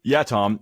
Yeah, Tom.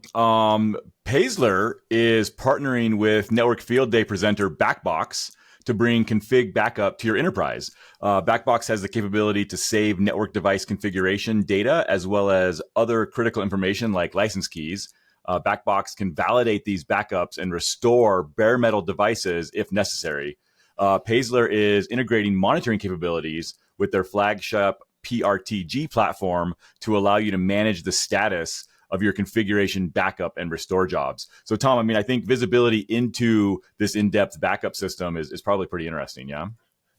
Paessler is partnering with Network Field Day presenter BackBox to bring config backup to your enterprise. BackBox has the capability to save network device configuration data as well as other critical information like license keys. BackBox can validate these backups and restore bare metal devices if necessary. Paessler is integrating monitoring capabilities with their flagship PRTG platform to allow you to manage the status of your configuration backup and restore jobs. So, Tom, I mean, I think visibility into this in-depth backup system is probably pretty interesting. Yeah.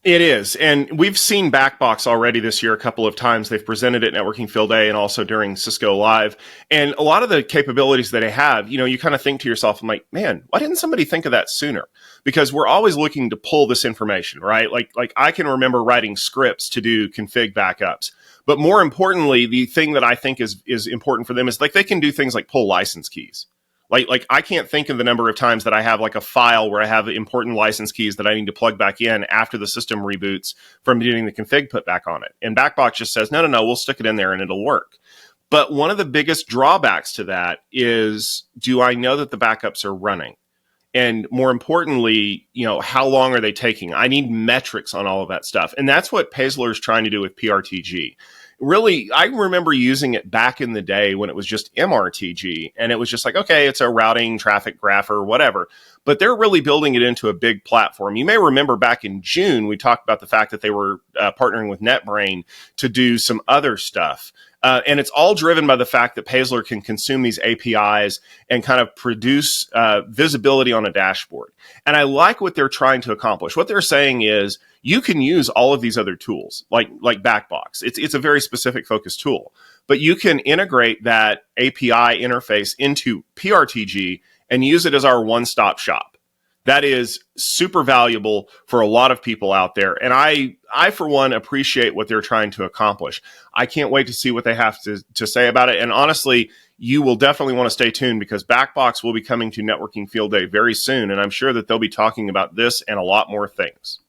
It is. And we've seen BackBox already this year a couple of times. They've presented at Networking Field Day and also during Cisco Live. And a lot of the capabilities that they have, you kind of think to yourself, I'm like, man, why didn't somebody think of that sooner? Because we're always looking to pull this information, right? Like I can remember writing scripts to do config backups. But more importantly, the thing that I think is important for them is like they can do things like pull license keys. Like I can't think of the number of times that I have like a file where I have important license keys that I need to plug back in after the system reboots from getting the config put back on it. And BackBox just says, no, we'll stick it in there and it'll work. But one of the biggest drawbacks to that is, do I know that the backups are running? And more importantly, how long are they taking? I need metrics on all of that stuff. And that's what Paessler is trying to do with PRTG. Really, I remember using it back in the day when it was just MRTG, and it was just like, okay, it's a routing traffic graph or whatever. But they're really building it into a big platform. You may remember back in June, we talked about the fact that they were partnering with NetBrain to do some other stuff. And it's all driven by the fact that Paessler can consume these APIs and kind of produce visibility on a dashboard. And I like what they're trying to accomplish. What they're saying is you can use all of these other tools, like BackBox. It's a very specific focused tool. But you can integrate that API interface into PRTG and use it as our one-stop shop. That is super valuable for a lot of people out there. And I for one, appreciate what they're trying to accomplish. I can't wait to see what they have to say about it. And honestly, you will definitely want to stay tuned because BackBox will be coming to Networking Field Day very soon. And I'm sure that they'll be talking about this and a lot more things.